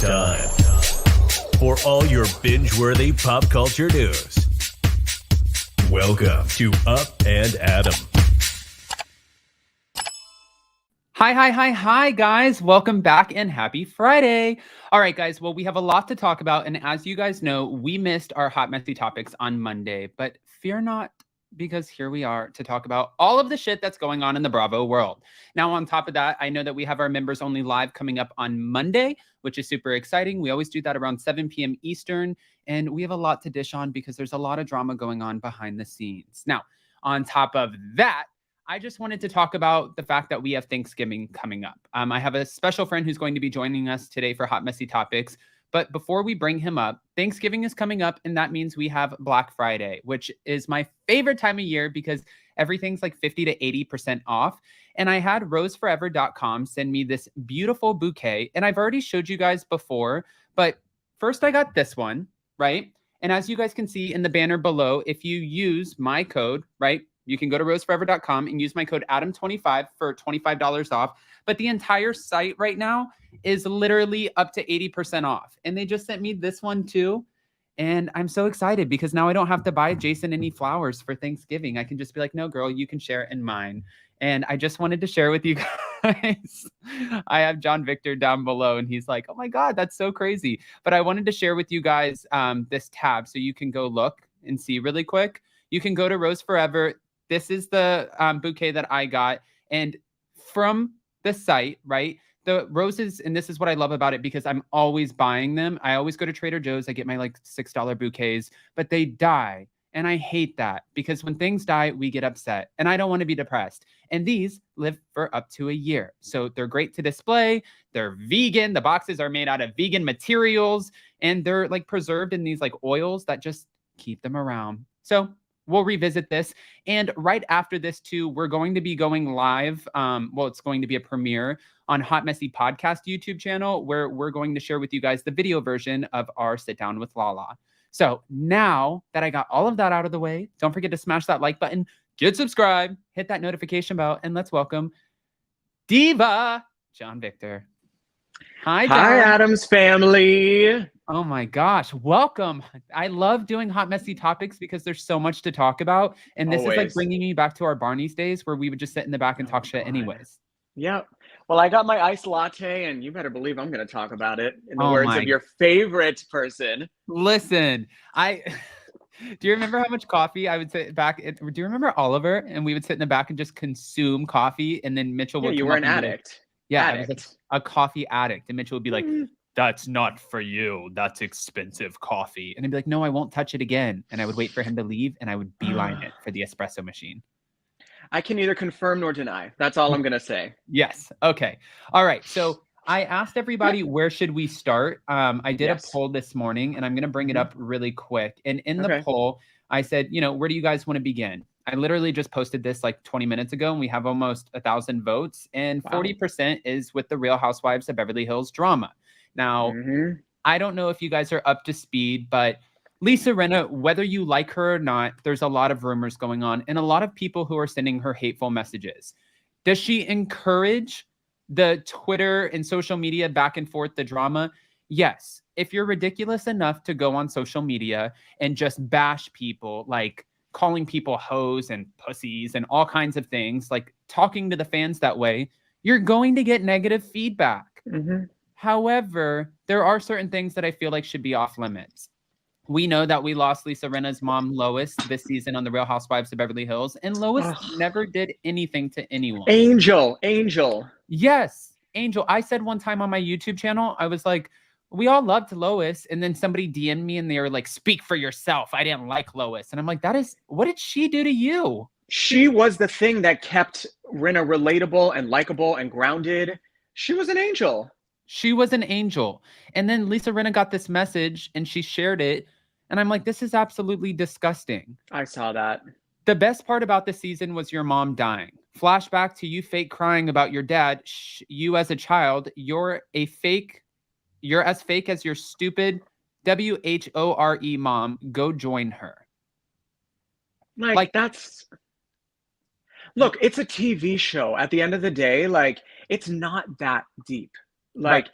It's time for all your binge-worthy pop culture news. Welcome to Up and Adam. Hi, guys. Welcome back and happy Friday. All right, guys. Well, we have a lot to talk about. And as you guys know, we missed our hot, messy topics on Monday. But fear not, because here we are to talk about all of the shit that's going on in the Bravo world. Now, on top of that, I know that we have our members only live coming up on Monday, which is super exciting. We always do that around 7 p.m. Eastern. And we have a lot to dish on because there's a lot of drama going on behind the scenes. Now, on top of that, I just wanted to talk about the fact that we have Thanksgiving coming up. I have a special friend who's going to be joining us today for Hot Messy Topics. But before we bring him up, Thanksgiving is coming up, and that means we have Black Friday, which is my favorite time of year because everything's like 50 to 80% off. And I had roseforever.com send me this beautiful bouquet, and I've already showed you guys before, but first I got this one, right? And as you guys can see in the banner below, if you use my code, right, you can go to roseforever.com and use my code Adam25 for $25 off. But the entire site right now is literally up to 80% off. And they just sent me this one too. And I'm so excited because now I don't have to buy Jason any flowers for Thanksgiving. I can just be like, no, girl, you can share it in mine. And I just wanted to share with you guys. I have John Victor down below and he's like, oh my God, that's so crazy. But I wanted to share with you guys this tab so you can go look and see really quick. You can go to Rose Forever. This is the bouquet that I got. And from the site, right, the roses, and this is what I love about it because I'm always buying them. I always go to Trader Joe's. I get my like $6 bouquets, but they die. And I hate that because when things die, we get upset. And I don't want to be depressed. And these live for up to a year. So they're great to display. They're vegan. The boxes are made out of vegan materials. And they're like preserved in these like oils that just keep them around. So we'll revisit this. And right after this too, we're going to be going live. Well, it's going to be a premiere on Hot Messy Podcast YouTube channel where we're going to share with you guys the video version of our sit down with Lala. So now that I got all of that out of the way, don't forget to smash that like button, get subscribed, hit that notification bell, and let's welcome Diva John Victor. Hi, John. Hi, Adam's family. Oh my gosh, welcome. I love doing Hot Messy Topics because there's so much to talk about. And this is like bringing me back to our Barney's days where we would just sit in the back and talk shit anyways. Yep. Well, I got my iced latte and you better believe I'm going to talk about it in the words of your favorite person. Listen, do you remember how much coffee I would sit back? Do you remember Oliver? And we would sit in the back and just consume coffee. And then Mitchell would you were an addict. I was like a coffee addict. And Mitchell would be like, that's not for you. That's expensive coffee. And I'd be like, no, I won't touch it again. And I would wait for him to leave and I would beeline it for the espresso machine. I can neither confirm nor deny. That's all I'm going to say. Yes. Okay. All right. So I asked everybody, where should we start? I did a poll this morning and I'm going to bring it up really quick. And in the poll, I said, where do you guys want to begin? I literally just posted this like 20 minutes ago and we have almost 1,000 votes and 40% is with the Real Housewives of Beverly Hills drama. Now, I don't know if you guys are up to speed, but Lisa Rinna, whether you like her or not, there's a lot of rumors going on and a lot of people who are sending her hateful messages. Does she encourage the Twitter and social media back and forth, the drama? Yes. If you're ridiculous enough to go on social media and just bash people, like calling people hoes and pussies and all kinds of things, like talking to the fans that way, you're going to get negative feedback. However, there are certain things that I feel like should be off limits. We know that we lost Lisa Rinna's mom, Lois, this season on The Real Housewives of Beverly Hills. And Lois never did anything to anyone. Angel. Yes, Angel. I said one time on my YouTube channel, I was like, we all loved Lois. And then somebody DM'd me and they were like, speak for yourself. I didn't like Lois. And I'm like, what did she do to you? She was the thing that kept Rinna relatable and likable and grounded. She was an angel. She was an angel. And then Lisa Rinna got this message and she shared it. And I'm like, this is absolutely disgusting. I saw that. The best part about the season was your mom dying. Flashback to you fake crying about your dad. You as a child, you're as fake as your stupid WHORE mom. Go join her. Like that's... Look, it's a TV show. At the end of the day, like, it's not that deep. Like,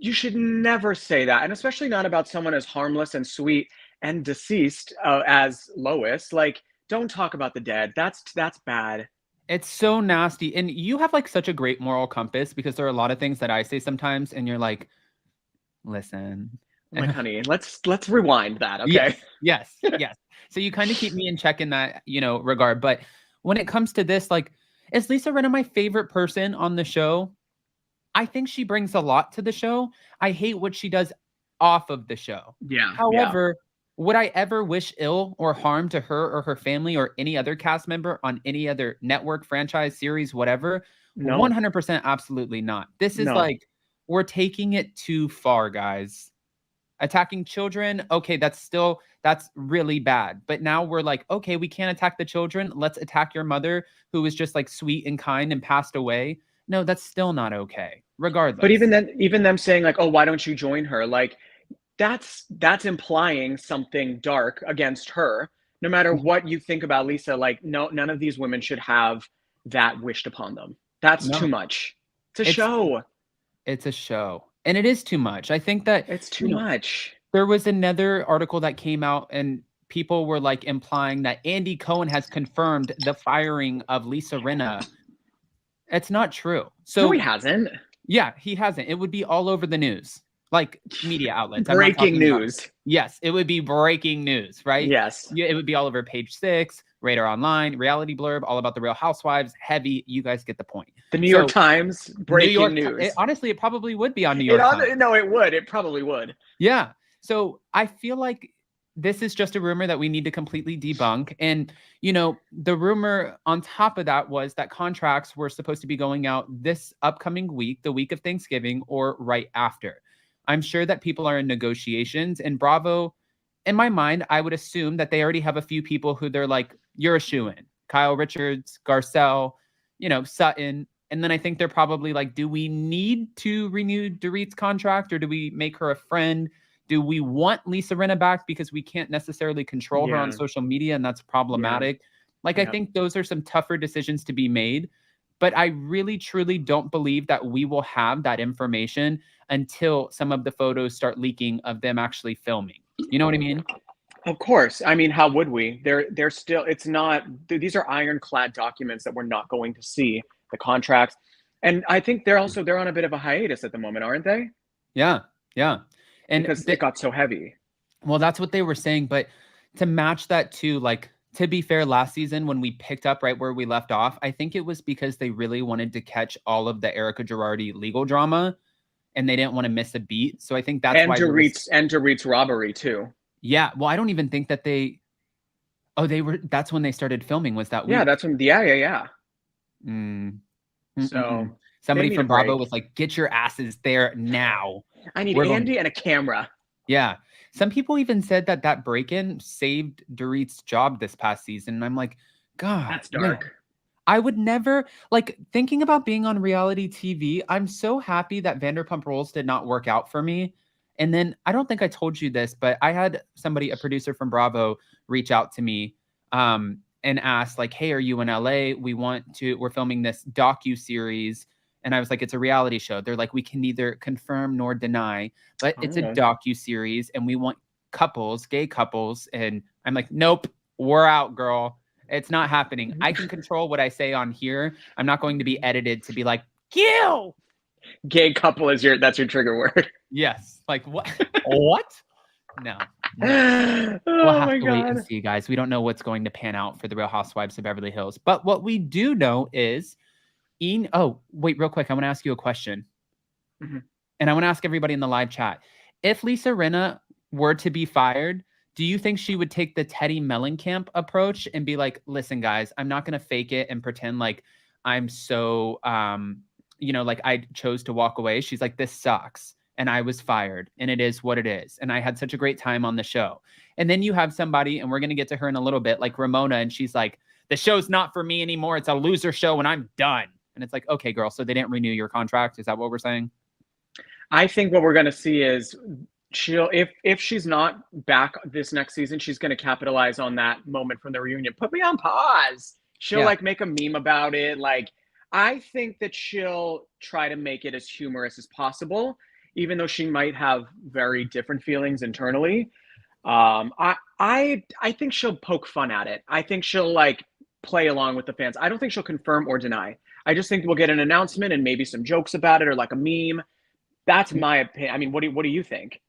You should never say that, and especially not about someone as harmless and sweet and deceased as Lois. Like, don't talk about the dead. That's bad. It's so nasty. And you have like such a great moral compass, because there are a lot of things that I say sometimes and you're like, listen. Like, honey, let's rewind that, okay? Yes. So you kind of keep me in check in that, regard. But when it comes to this, like, is Lisa Rinna my favorite person on the show? I think she brings a lot to the show. I hate what she does off of the show. Yeah. However, would I ever wish ill or harm to her or her family or any other cast member on any other network, franchise, series, whatever? No. 100% absolutely not. This is like, we're taking it too far, guys. Attacking children, okay, that's really bad. But now we're like, okay, we can't attack the children. Let's attack your mother, who was just like sweet and kind and passed away. No, that's still not okay, regardless. But even them saying like, oh, why don't you join her? Like, that's implying something dark against her. No matter what you think about Lisa, like, no, none of these women should have that wished upon them. That's too much. It's a show. It's a show. And it is too much. I think that it's too much. There was another article that came out and people were like implying that Andy Cohen has confirmed the firing of Lisa Rinna. It's not true. So no, he hasn't. Yeah, he hasn't. It would be all over the news, like media outlets. Breaking news. Yes, it would be breaking news, right? Yes. It would be all over Page 6, Radar Online, Reality Blurb, all about the Real Housewives. Heavy. You guys get the point. The New York Times, breaking news. Honestly, it probably would be on New York Times. No, it would. It probably would. Yeah. So I feel like this is just a rumor that we need to completely debunk. And, the rumor on top of that was that contracts were supposed to be going out this upcoming week, the week of Thanksgiving, or right after. I'm sure that people are in negotiations, and Bravo, in my mind, I would assume that they already have a few people who they're like, you're a shoo-in. Kyle Richards, Garcelle, Sutton. And then I think they're probably like, do we need to renew Dorit's contract, or do we make her a friend? Do we want Lisa Rinna back because we can't necessarily control her on social media, and that's problematic? I think those are some tougher decisions to be made. But I really, truly don't believe that we will have that information until some of the photos start leaking of them actually filming. You know what I mean? Of course. I mean, how would we? They're still, it's not, these are ironclad documents that we're not going to see, the contracts. And I think they're on a bit of a hiatus at the moment, aren't they? Yeah. And because it got so heavy. Well, that's what they were saying. But to match that to, like, to be fair, last season when we picked up right where we left off, I think it was because they really wanted to catch all of the Erica Girardi legal drama, and they didn't want to miss a beat. So I think that's why. And Dorit's robbery too. Yeah. Well, I don't even think that that's when they started filming, was that week? Yeah, that's when. Yeah. So somebody from Bravo was like, get your asses there now. I need Andy and a camera. Yeah. Some people even said that break-in saved Dorit's job this past season. And I'm like, God. That's dark. I would never, like, thinking about being on reality TV, I'm so happy that Vanderpump Rules did not work out for me. And then, I don't think I told you this, but I had a producer from Bravo, reach out to me and ask, like, hey, are you in LA? We're filming this docu-series. And I was like, it's a reality show. They're like, we can neither confirm nor deny, but it's a docu-series and we want couples, gay couples. And I'm like, nope, we're out, girl. It's not happening. I can control what I say on here. I'm not going to be edited to be like, kill. Gay couple that's your trigger word. Yes. Like what? What? No. We'll have to wait and see, guys. We don't know what's going to pan out for the Real Housewives of Beverly Hills. But what we do know is oh, wait, real quick. I want to ask you a question. Mm-hmm. And I want to ask everybody in the live chat. If Lisa Rinna were to be fired, do you think she would take the Teddy Mellencamp approach and be like, listen, guys, I'm not going to fake it and pretend like I'm so, like I chose to walk away. She's like, this sucks. And I was fired. And it is what it is. And I had such a great time on the show. And then you have somebody, and we're going to get to her in a little bit, like Ramona. And she's like, the show's not for me anymore. It's a loser show and I'm done. And it's like, okay, girl, so they didn't renew your contract. Is that what we're saying? I think what we're going to see is if she's not back this next season, she's going to capitalize on that moment from the reunion. Put me on pause. She'll like make a meme about it. Like, I think that she'll try to make it as humorous as possible. even though she might have very different feelings internally. I think she'll poke fun at it. I think she'll like play along with the fans. I don't think she'll confirm or deny. I just think we'll get an announcement and maybe some jokes about it or like a meme. That's my opinion. I mean, what do you think?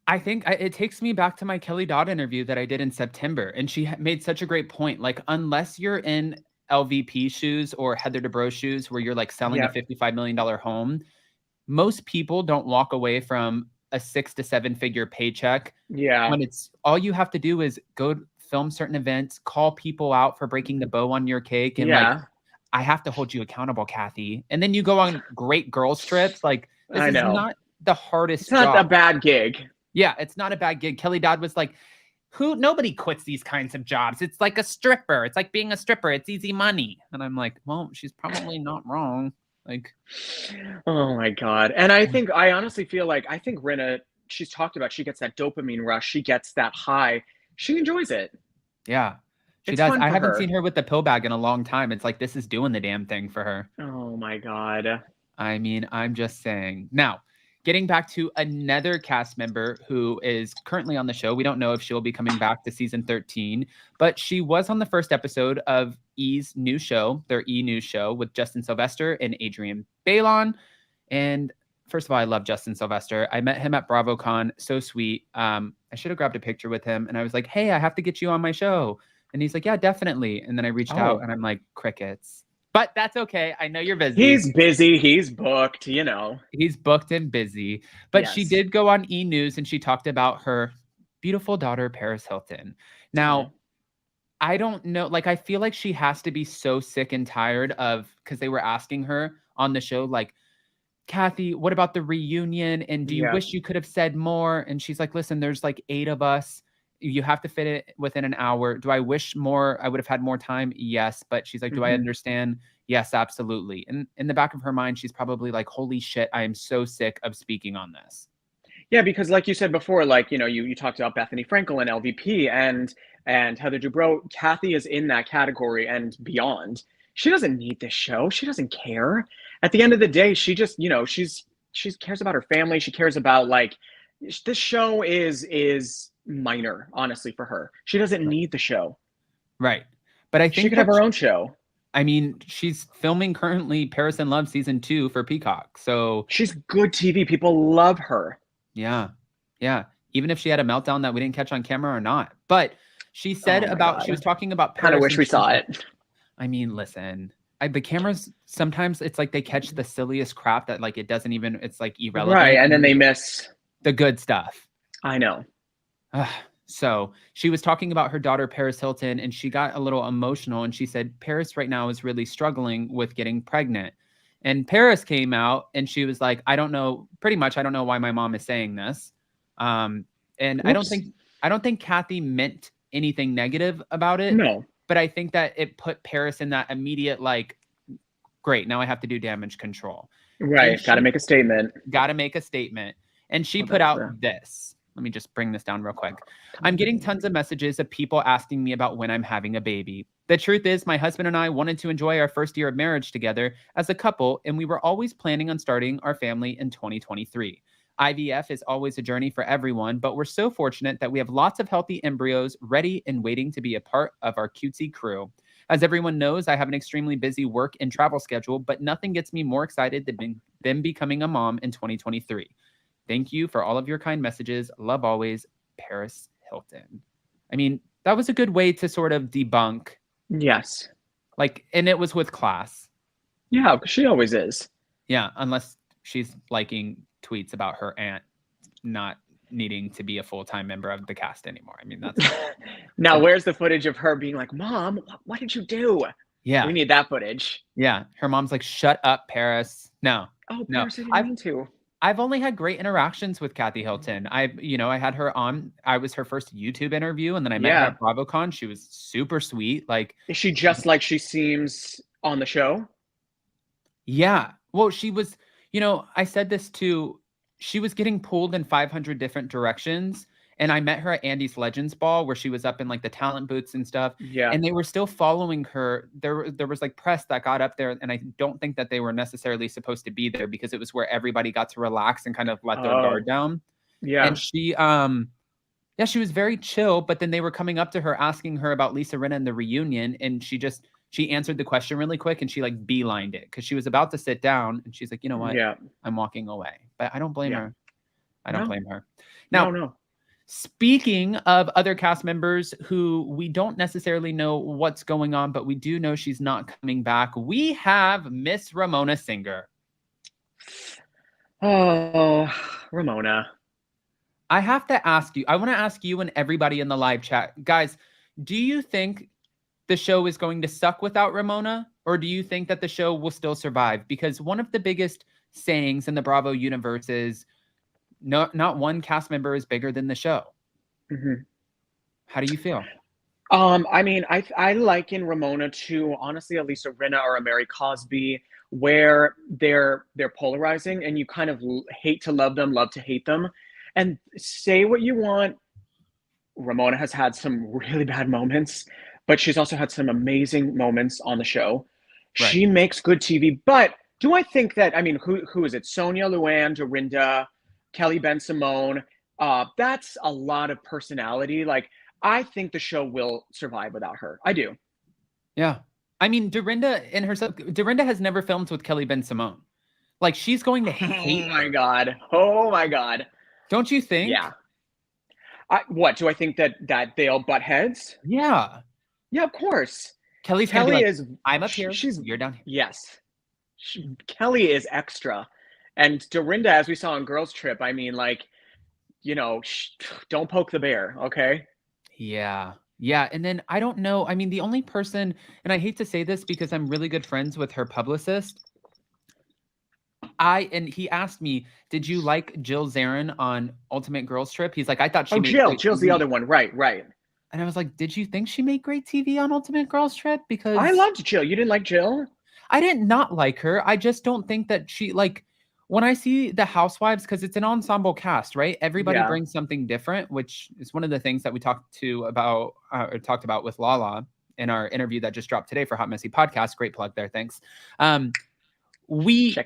I think it takes me back to my Kelly Dodd interview that I did in September. And she made such a great point. Like, unless you're in LVP shoes or Heather Dubrow shoes where you're like selling a $55 million home, most people don't walk away from a 6 to 7 figure paycheck. Yeah. When it's all you have to do is go film certain events, call people out for breaking the bow on your cake. And like, I have to hold you accountable, Kathy. And then you go on great girls trips. Like, this is not the hardest job. It's not a bad gig. Yeah, it's not a bad gig. Kelly Dodd was like, nobody quits these kinds of jobs. It's like a stripper. It's like being a stripper. It's easy money. And I'm like, well, she's probably not wrong. Like, oh my God. And I honestly feel like, I think Rinna, she's talked about, she gets that dopamine rush. She gets that high. She enjoys it. Yeah, she does. I haven't seen her with the pill bag in a long time. It's like, this is doing the damn thing for her. Oh my God. I mean, I'm just saying. Now, getting back to another cast member who is currently on the show. We don't know if she'll be coming back to season 13, but she was on the first episode of E's new show, their E! News show with Justin Sylvester and Adrienne Bailon. And first of all, I love Justin Sylvester. I met him at BravoCon. So sweet. I should have grabbed a picture with him. And I was like, hey, I have to get you on my show. And he's like, yeah, definitely. And then I reached out and I'm like, crickets. But that's okay. I know you're busy. He's busy. He's booked, you know. He's booked and busy. But she did go on E! News and she talked about her beautiful daughter, Paris Hilton. Now, I don't know. Like, I feel like she has to be so sick and tired of, because they were asking her on the show, like, Kathy, what about the reunion? And do you wish you could have said more? And she's like, listen, there's like 8 of us. You have to fit it within an hour. Do I wish more? I would have had more time. Yes. But she's like, do I understand? Yes, absolutely. And in the back of her mind, she's probably like, holy shit, I am so sick of speaking on this. Yeah, because like you said before, like, you know, you talked about Bethenny Frankel and LVP and Heather Dubrow. Kathy is in that category and beyond. She doesn't need this show. She doesn't care. At the end of the day, she just, you know, she cares about her family. She cares about, like, this show is minor, honestly, for her. She doesn't need the show. Right. But I think she could have her own show. I mean, she's filming currently Paris in Love season 2 for Peacock. So she's good TV. People love her. Yeah. Yeah. Even if she had a meltdown that we didn't catch on camera or not. But she said she was talking about Paris. Kind of wish we saw it. I mean, listen, the cameras, sometimes it's like they catch the silliest crap that like it doesn't even, it's like irrelevant. Right. And then they miss the good stuff. I know. So she was talking about her daughter, Paris Hilton, and she got a little emotional. And she said, Paris right now is really struggling with getting pregnant. And Paris came out and she was like, I don't know why my mom is saying this. And I don't think Kathy meant anything negative about it. No. But I think that it put Paris in that immediate, like, great, now I have to do damage control. Right. Got to make a statement. And she put out this. Let me just bring this down real quick. I'm getting tons of messages of people asking me about when I'm having a baby. The truth is, my husband and I wanted to enjoy our first year of marriage together as a couple, and we were always planning on starting our family in 2023. IVF is always a journey for everyone, but we're so fortunate that we have lots of healthy embryos ready and waiting to be a part of our cutesy crew. As everyone knows, I have an extremely busy work and travel schedule, but nothing gets me more excited than becoming a mom in 2023. Thank you for all of your kind messages. Love always, Paris Hilton. I mean, that was a good way to sort of debunk. Yes. Like, and it was with class. Yeah, she always is. Yeah, unless she's liking tweets about her aunt not needing to be a full-time member of the cast anymore. I mean, that's... Now, where's the footage of her being like, Mom, what did you do? Yeah. We need that footage. Yeah. Her mom's like, shut up, Paris. No. Oh, no. Paris didn't mean to. I've only had great interactions with Kathy Hilton. I had her on. I was her first YouTube interview, and then I met her at BravoCon. She was super sweet. Like, is she just like she seems on the show? Yeah. Well, she was. I said this too. She was getting pulled in 500 different directions, And I met her at Andy's Legends Ball where she was up in like the talent booths and stuff. Yeah. And they were still following her. There was like press that got up there. And I don't think that they were necessarily supposed to be there because it was where everybody got to relax and kind of let their guard down. Yeah. And she, she was very chill, but then they were coming up to her asking her about Lisa Rinna and the reunion. And she answered the question really quick and she like beelined it because she was about to sit down and she's like, you know what? Yeah. I'm walking away. But I don't blame her. I don't blame her. Now, No. Speaking of other cast members who we don't necessarily know what's going on, but we do know she's not coming back, we have Miss Ramona Singer. Oh, Ramona. I have to ask you, I want to ask you and everybody in the live chat, guys, do you think the show is going to suck without Ramona? Or do you think that the show will still survive? Because one of the biggest sayings in the Bravo universe is, not one cast member is bigger than the show. Mm-hmm. How do you feel? I mean, I liken Ramona to honestly, at least a Rinna or a Mary Cosby, where they're polarizing and you kind of hate to love them, love to hate them. And say what you want, Ramona has had some really bad moments, but she's also had some amazing moments on the show. Right. She makes good TV, but do I think that, I mean, who is it? Sonia, Luann, Dorinda, Kelly Ben Simone. That's a lot of personality. Like, I think the show will survive without her. I do. Yeah. I mean, Dorinda has never filmed with Kelly Ben Simone. Like, she's going to hate Oh my God. Oh my God. Don't you think? Yeah. What, do I think that they'll butt heads? Yeah. Yeah, of course. Kelly like, is, I'm up here. You're down here. Yes. Kelly is extra. And Dorinda, as we saw on Girls Trip, I mean, like, you know, don't poke the bear, okay? Yeah. Yeah. And then I don't know. I mean, the only person, and I hate to say this because I'm really good friends with her publicist. And he asked me, did you like Jill Zarin on Ultimate Girls Trip? He's like, I thought she made Jill's the other one. Right. And I was like, did you think she made great TV on Ultimate Girls Trip? Because I loved Jill. You didn't like Jill? I did not like her. I just don't think that she, like, when I see the Housewives, because it's an ensemble cast, right? Everybody brings something different, which is one of the things that we talked about with Lala in our interview that just dropped today for Hot Messy Podcast. Great plug there. Thanks. Check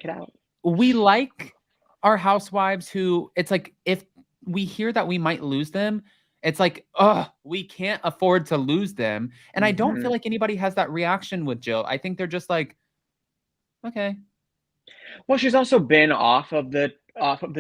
it out. We like our housewives who, it's like, if we hear that we might lose them, it's like, we can't afford to lose them. And I don't feel like anybody has that reaction with Jill. I think they're just like, okay. Well, she's also been off of the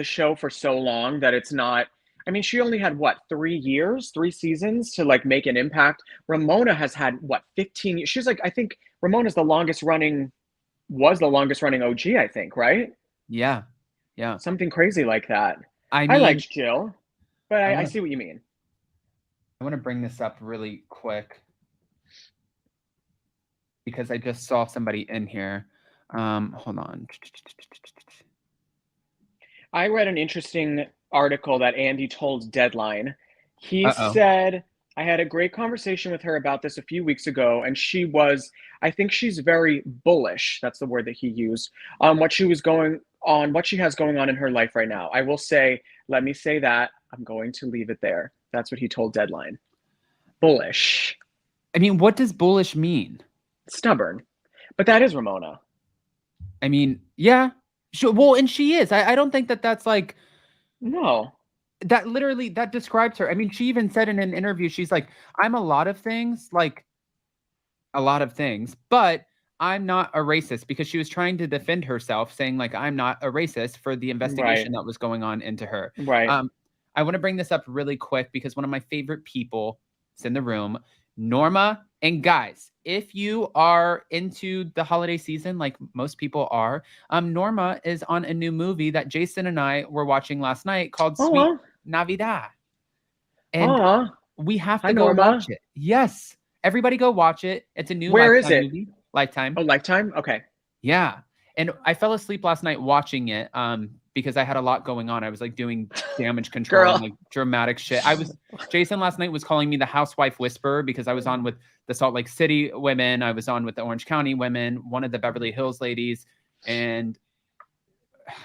show for so long that it's not, I mean, she only had what, 3 seasons to like make an impact. Ramona has had what, 15 years. She's like, I think Ramona's was the longest running OG, I think, right? Yeah. Something crazy like that. I liked Jill, but I see what you mean. I want to bring this up really quick because I just saw somebody in here. Hold on. I read an interesting article that Andy told Deadline. He said, I had a great conversation with her about this a few weeks ago, and I think she's very bullish, that's the word that he used, on what she has going on in her life right now. I will say, let me say that, I'm going to leave it there. That's what he told Deadline. Bullish. I mean, what does bullish mean? Stubborn. But that is Ramona. I mean, yeah. Well, and she is. I don't think that's like... No. That literally, that describes her. I mean, she even said in an interview, she's like, I'm a lot of things, but I'm not a racist, because she was trying to defend herself, saying like, I'm not a racist for the investigation that was going on into her. Right. I want to bring this up really quick because one of my favorite people is in the room, Norma. And guys, if you are into the holiday season, like most people are, Norma is on a new movie that Jason and I were watching last night called Sweet Navidad. And we have to go watch it. Yes. Everybody go watch it. It's a new Lifetime movie. Lifetime. Oh, Lifetime? Okay. Yeah. And I fell asleep last night watching it because I had a lot going on. I was like doing damage control and like dramatic shit. Jason last night was calling me the housewife whisperer because I was on with the Salt Lake City women. I was on with the Orange County women, one of the Beverly Hills ladies. And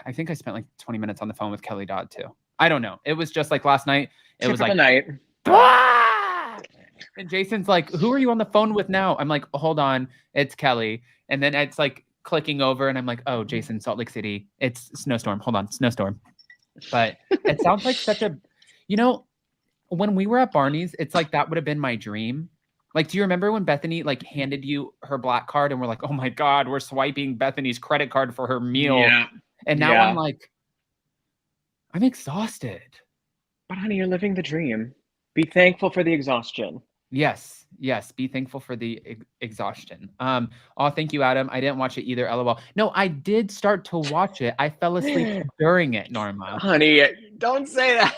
I think I spent like 20 minutes on the phone with Kelly Dodd too. I don't know. It was just like last night. It was like night. Ah! And Jason's like, who are you on the phone with now? I'm like, hold on, it's Kelly. And then it's like clicking over and I'm like, oh, Jason, Salt Lake City. It's snowstorm. Hold on, snowstorm. But it sounds like such a, when we were at Barney's, it's like that would have been my dream. Like, do you remember when Bethenny like handed you her black card and we're like, oh my God, we're swiping Bethenny's credit card for her meal. Yeah. And now I'm like, I'm exhausted. But honey, you're living the dream. Be thankful for the exhaustion. Yes. Be thankful for the exhaustion. Oh, thank you, Adam. I didn't watch it either. LOL. No, I did start to watch it. I fell asleep during it, Norma. Honey, don't say that.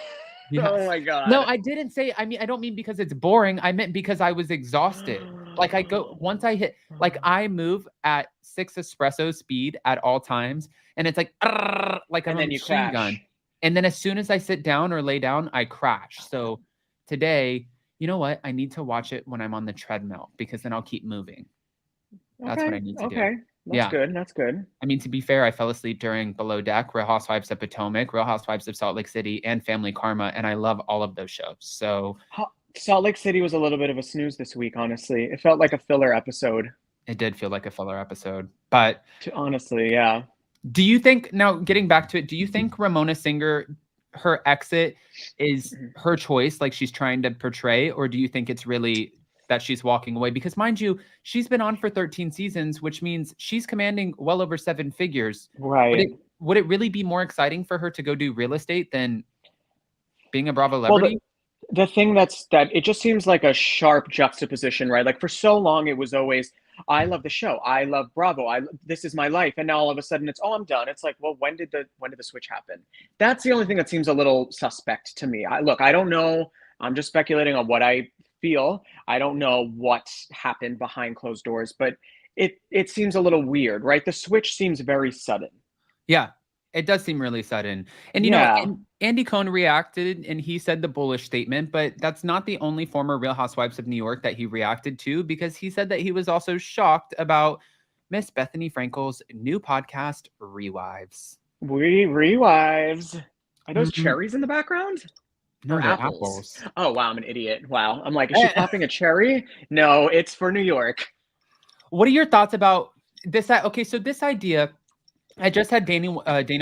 Yes. Oh my God. No, I didn't say. I mean, I don't mean because it's boring. I meant because I was exhausted. Like once I hit, like I move at 6 espresso speed at all times, and it's like a machine gun. And then as soon as I sit down or lay down, I crash. So today, you know what? I need to watch it when I'm on the treadmill because then I'll keep moving. That's what I need to do. Okay. That's good. That's good. I mean, to be fair, I fell asleep during Below Deck, Real Housewives of Potomac, Real Housewives of Salt Lake City, and Family Karma. And I love all of those shows. So Salt Lake City was a little bit of a snooze this week, honestly. It felt like a filler episode. It did feel like a filler episode. But honestly, yeah. Do you think, now getting back to it, do you think Ramona Singer, her exit is her choice, like she's trying to portray, or do you think it's really that she's walking away? Because mind you, she's been on for 13 seasons, which means she's commanding well over 7 figures. Right. Would it really be more exciting for her to go do real estate than being a Bravo celebrity? Well, the thing that it just seems like a sharp juxtaposition, right? Like for so long, it was always, I love the show. I love Bravo. This is my life. And now all of a sudden it's, I'm done. It's like, well, when did the switch happen? That's the only thing that seems a little suspect to me. I don't know. I'm just speculating on what I feel. I don't know what happened behind closed doors, but it seems a little weird, right? The switch seems very sudden. Yeah, it does seem really sudden. And, you know, Andy Cohen reacted and he said the bullish statement, but that's not the only former Real Housewives of New York that he reacted to, because he said that he was also shocked about Miss Bethenny Frankel's new podcast, Rewives. Rewives. Are those cherries in the background? No, they're apples. Oh, wow, I'm an idiot. Wow. I'm like, is she popping a cherry? No, it's for New York. What are your thoughts about this? Okay, so this idea, I just had Dana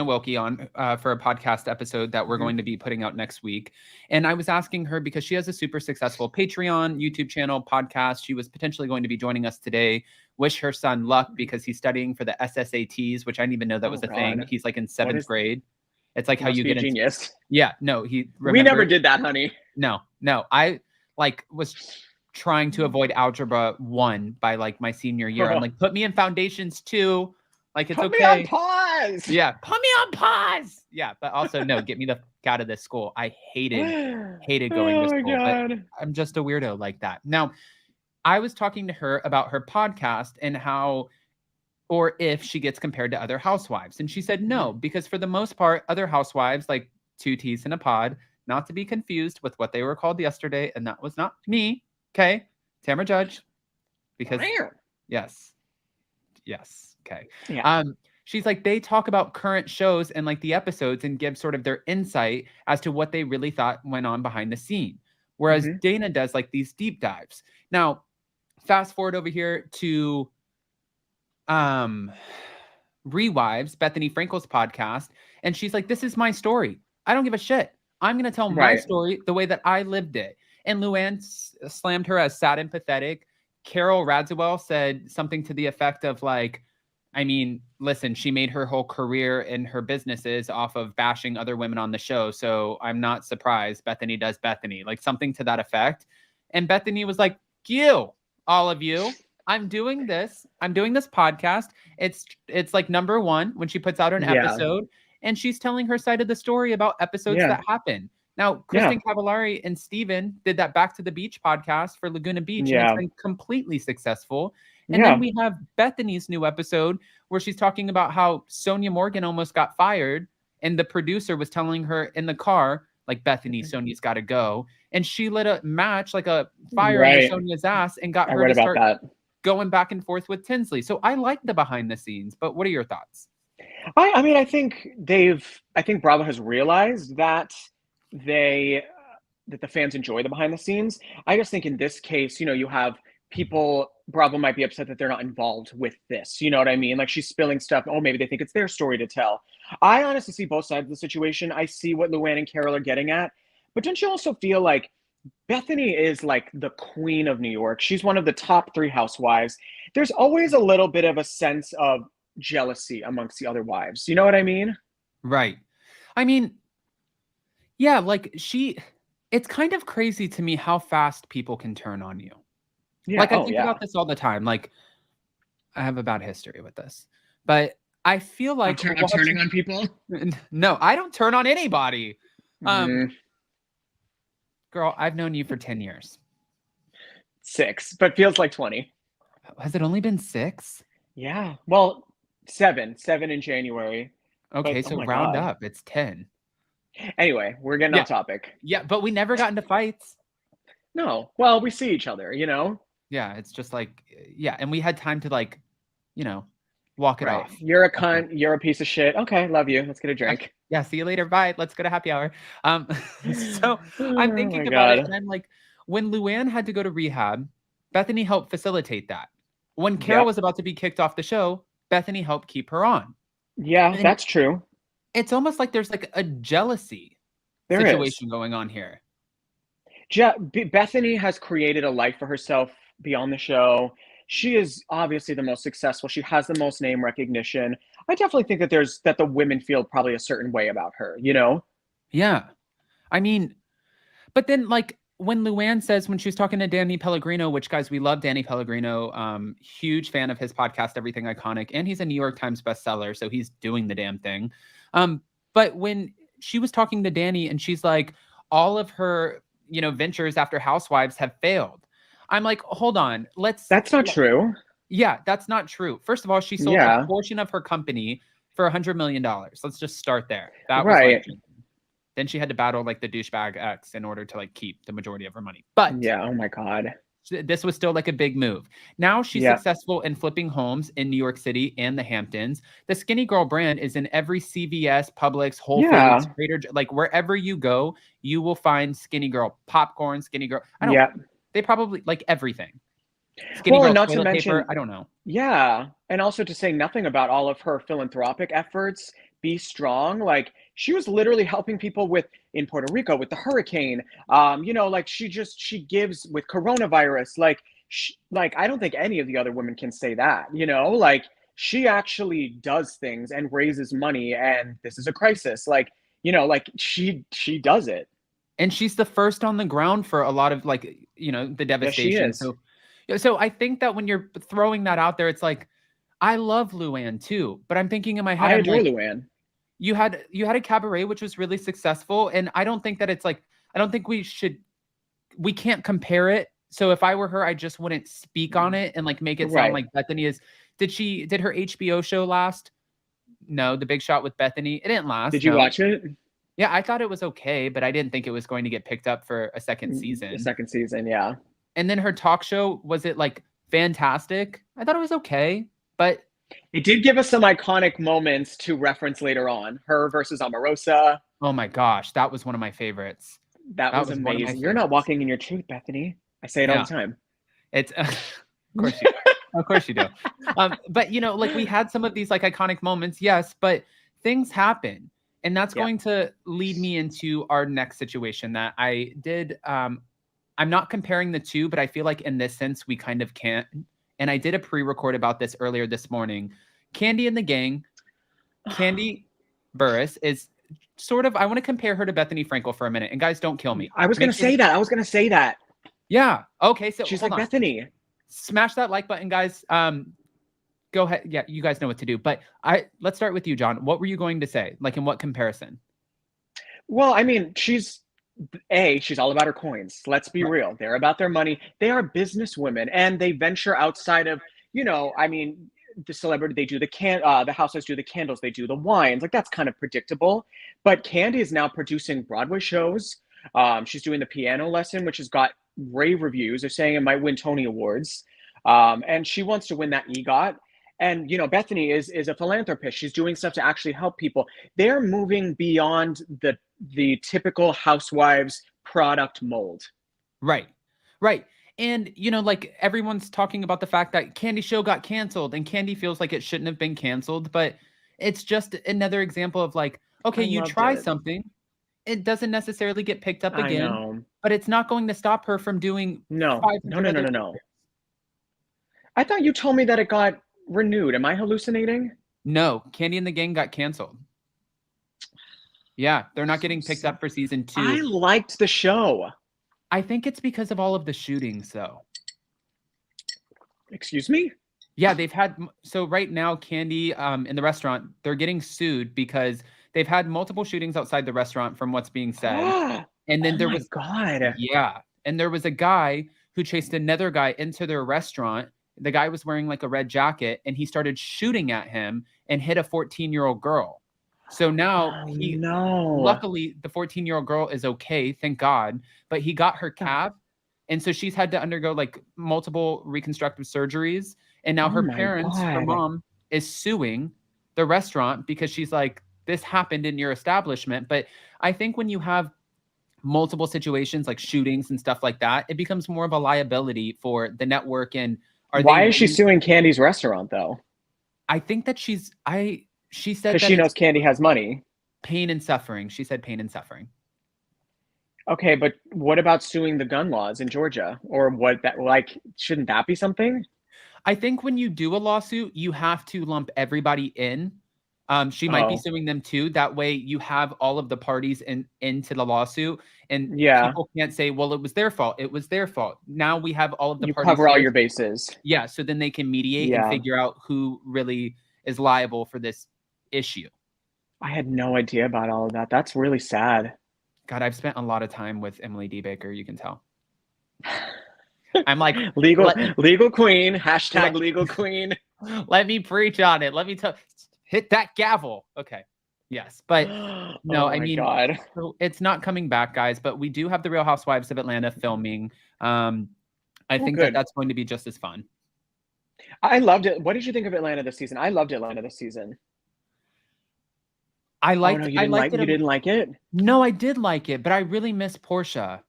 Wilkie on for a podcast episode that we're going to be putting out next week. And I was asking her, because she has a super successful Patreon, YouTube channel, podcast. She was potentially going to be joining us today. Wish her son luck because he's studying for the SSATs, which I didn't even know that was a thing. He's like in 7th grade. It's like how you get genius. Yeah, no, we never did that, honey. No. I was trying to avoid algebra 1 by like my senior year. I'm like, put me in foundations 2. Like, it's okay. Put me on pause. Yeah, put me on pause. Yeah, but also no, get me the fuck out of this school. I hated going to school. But I'm just a weirdo like that. Now, I was talking to her about her podcast and how, or if she gets compared to other housewives. And she said no, because for the most part, other housewives, like 2 T's in a pod, not to be confused with what they were called yesterday. And that was not me. Okay. Tamra Judge. Because yes. Okay. Yeah. She's like, they talk about current shows and like the episodes and give sort of their insight as to what they really thought went on behind the scene. Whereas Dana does like these deep dives. Now, fast forward over here to Rewives, Bethenny Frankel's podcast. And she's like, this is my story. I don't give a shit. I'm going to tell my story the way that I lived it. And Luann slammed her as sad and pathetic. Carol Radziwill said something to the effect of like, I mean, listen, she made her whole career and her businesses off of bashing other women on the show. So I'm not surprised Bethenny does Bethenny, like something to that effect. And Bethenny was like, you, all of you, I'm doing this podcast. It's like number 1 when she puts out an episode, and she's telling her side of the story about episodes that happen. Now, Kristen Cavallari and Steven did that Back to the Beach podcast for Laguna Beach, and it's been completely successful. And then we have Bethenny's new episode where she's talking about how Sonia Morgan almost got fired, and the producer was telling her in the car, like, Bethenny, Sonia's got to go. And she lit a match, like a fire under Sonia's ass, and got her to start going back and forth with Tinsley. So I like the behind the scenes, but what are your thoughts? I mean, I think Bravo has realized that they that the fans enjoy the behind the scenes. I just think in this case, you have people, Bravo might be upset that they're not involved with this. You know what I mean? Like she's spilling stuff. Oh, maybe they think it's their story to tell. I honestly see both sides of the situation. I see what Luann and Carol are getting at. But don't you also feel like Bethenny is like the queen of New York? She's one of the top 3 housewives. There's always a little bit of a sense of jealousy amongst the other wives. You know what I mean? Right. I mean, yeah, like it's kind of crazy to me how fast people can turn on you. Yeah. Like I Oh, think yeah. about this all the time. Like I have a bad history with this, but I feel like I'm turning on people. No, I don't turn on anybody. Mm, Girl, I've known you for 10 years. 6, but feels like 20. Has it only been 6? Yeah. Well, 7 in January. Okay, But, so oh my round God. up. It's 10. Anyway, we're getting off topic. Yeah, but we never got into fights. No. Well, we see each other, Yeah, it's just like, yeah, and we had time to like, walk it off. You're a cunt. You're a piece of shit. Okay, love you. Let's get a drink. Yeah, see you later. Bye. Let's go to happy hour. So I'm thinking my about it, God. and I'm like, when Luann had to go to rehab, Bethenny helped facilitate that. When Carol Yep. was about to be kicked off the show, Bethenny helped keep her on. Yeah, And that's true. it's almost like there's like a jealousy There situation is. going on here. Bethenny has created a life for herself beyond the show. She is obviously the most successful. She has the most name recognition. I definitely think that the women feel probably a certain way about her, Yeah. I mean, but then like when Luann says, when she was talking to Danny Pellegrino, which guys, we love Danny Pellegrino, huge fan of his podcast, Everything Iconic, and he's a New York Times bestseller, so he's doing the damn thing. But when she was talking to Danny and she's like, all of her, ventures after Housewives have failed. I'm like, hold on, That's not true. Yeah, that's not true. First of all, she sold Yeah. a portion of her company for $100 million. Let's just start there. That was Right. like, then she had to battle like the douchebag ex in order to like keep the majority of her money. But Yeah, oh my God. this was still like a big move. Now she's Yeah. successful in flipping homes in New York City and the Hamptons. The Skinny Girl brand is in every CVS, Publix, Whole Yeah. Foods, like wherever you go, you will find Skinny Girl popcorn, Skinny Girl. Yeah. They probably like everything. Skinny Well, Girl and not to toilet mention, paper. I don't know. yeah, and also to say nothing about all of her philanthropic efforts, Be Strong. Like she was literally helping people in Puerto Rico with the hurricane. Like she gives with coronavirus. Like I don't think any of the other women can say that. Like she actually does things and raises money, and this is a crisis. Like like she does it. And she's the first on the ground for a lot of like, the devastation. Yes, she is. So I think that when you're throwing that out there, it's like, I love Luann too, but I'm thinking in my head, I I'm adore like, Luann. you had a cabaret, which was really successful. And I don't think that it's like, I don't think we can't compare it. So if I were her, I just wouldn't speak on it and like make it sound like Bethenny is, did her HBO show last? No, The Big Shot with Bethenny. It didn't last. Did you watch it? Yeah, I thought it was okay, but I didn't think it was going to get picked up for a second season. The second season, yeah. And then her talk show, was it like fantastic? I thought it was okay, but it did give us some iconic moments to reference later on. Her versus Omarosa. Oh my gosh, that was one of my favorites. That was amazing. You're not walking in your truth, Bethenny. I say it all the time. It's of course you do. Of course you do. But like we had some of these like iconic moments, yes, but things happen. And that's going to lead me into our next situation that I did. I'm not comparing the two, but I feel like in this sense, we kind of can't. And I did a pre-record about this earlier this morning. Kandi and the gang, Kandi Burruss is sort of, I want to compare her to Bethenny Frankel for a minute. And guys, don't kill me. I was going to say that. Yeah. Okay. So she's like Bethenny. Smash that like button, guys. Go ahead. Yeah, you guys know what to do. But let's start with you, John. What were you going to say? Like in what comparison? Well, I mean, she's all about her coins. Let's be real. They're about their money. They are business women, and they venture outside of, I mean, the celebrity. They do the housewives do the candles. They do the wines. Like that's kind of predictable. But Kandi is now producing Broadway shows. She's doing the piano lesson, which has got rave reviews. They're saying it might win Tony Awards. And she wants to win that EGOT. And you know, Bethenny is a philanthropist. She's doing stuff to actually help people. They're moving beyond the typical housewives product mold. Right. Right. And, you know, like everyone's talking about the fact that Kandi show got canceled and Kandi feels like it shouldn't have been canceled, but it's just another example of like, okay, I you loved try it. something, it doesn't necessarily get picked up I again, know. but it's not going to stop her from doing No, 500 other no. things. I thought you told me that it got renewed. Am I hallucinating? No, Kandi and the Gang got canceled. Yeah, they're not getting picked up for season 2. I liked the show. I think it's because of all of the shootings, though. Excuse me? Yeah, they've had, so right now, Kandi in the restaurant, they're getting sued because they've had multiple shootings outside the restaurant from what's being said. And then there was, God. Yeah, and there was a guy who chased another guy into their restaurant. The guy was wearing like a red jacket and he started shooting at him and hit a 14-year-old girl. So now luckily the 14-year-old girl is okay, thank God, but he got her calf. And so she's had to undergo like multiple reconstructive surgeries. And now her parents, her mom is suing the restaurant because she's like, this happened in your establishment. But I think when you have multiple situations like shootings and stuff like that, it becomes more of a liability for the network. And why is she suing Kandi's restaurant though? I think that she said because she knows Kandi has money. Pain and suffering. She said pain and suffering. Okay, but what about suing the gun laws in Georgia? Or what that, like, shouldn't that be something? I think when you do a lawsuit, you have to lump everybody in. She might be suing them too. That way you have all of the parties into the lawsuit. And people can't say, well, it was their fault. It was their fault. Now we have all of the parties. You cover all your bases. Yeah, so then they can mediate and figure out who really is liable for this issue. I had no idea about all of that. That's really sad. God, I've spent a lot of time with Emily D. Baker, you can tell. I'm like legal queen, hashtag legal queen. Let me preach on it. Let me hit that gavel. Okay. Yes. But no, I mean, so it's not coming back, guys, but we do have the Real Housewives of Atlanta filming. I think that's going to be just as fun. I loved it. What did you think of Atlanta this season? I loved Atlanta this season. I liked it. You didn't like it? No, I did like it, but I really miss Portia.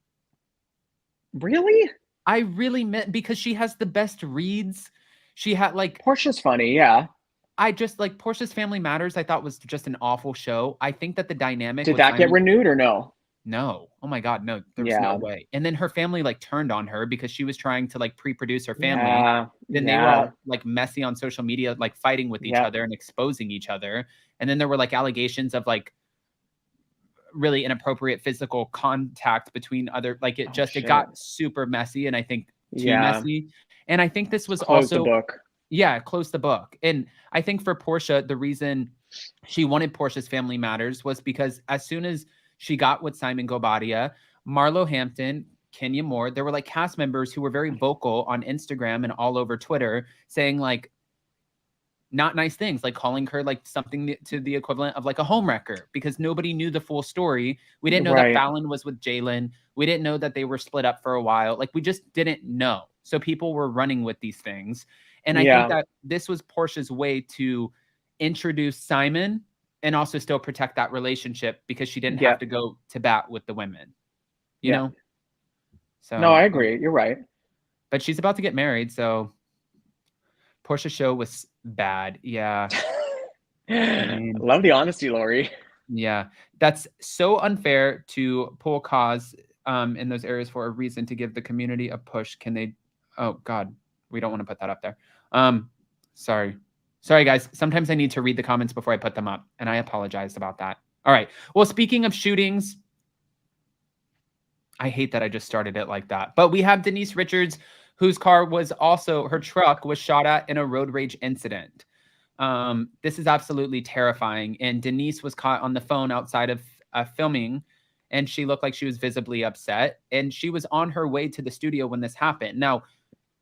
Really? I really miss, because she has the best reads. She had like Portia's funny, yeah. I just like Portia's Family Matters. I thought was just an awful show. I think that the dynamic. Did that get renewed or no? No. Oh my God, no. There was no way. And then her family like turned on her because she was trying to like pre-produce her family. Then they were all like messy on social media, like fighting with each other and exposing each other. And then there were like allegations of like really inappropriate physical contact between other, like it it got super messy, and I think too messy. And I think this was close the book. Yeah, close the book. And I think for Portia, the reason she wanted Portia's Family Matters was because as soon as she got with Simon Gobadia, Marlo Hampton, Kenya Moore, there were like cast members who were very vocal on Instagram and all over Twitter saying like not nice things, like calling her like something to the equivalent of like a homewrecker, because nobody knew the full story. We didn't know that Fallon was with Jalen. We didn't know that they were split up for a while. Like we just didn't know. So people were running with these things. And I think that this was Portia's way to introduce Simon and also still protect that relationship, because she didn't have to go to bat with the women, you know? So no, I agree. You're right. But she's about to get married. So Portia's show was bad. Yeah. I love the honesty, Lori. Yeah. That's so unfair to pull cause in those areas for a reason to give the community a push. Can they? Oh God, we don't want to put that up there. Sorry, guys. Sometimes I need to read the comments before I put them up, and I apologize about that. All right. Well, speaking of shootings, I hate that I just started it like that. But we have Denise Richards, whose car was also, her truck was shot at in a road rage incident. This is absolutely terrifying. And Denise was caught on the phone outside of filming, and she looked like she was visibly upset. And she was on her way to the studio when this happened. Now,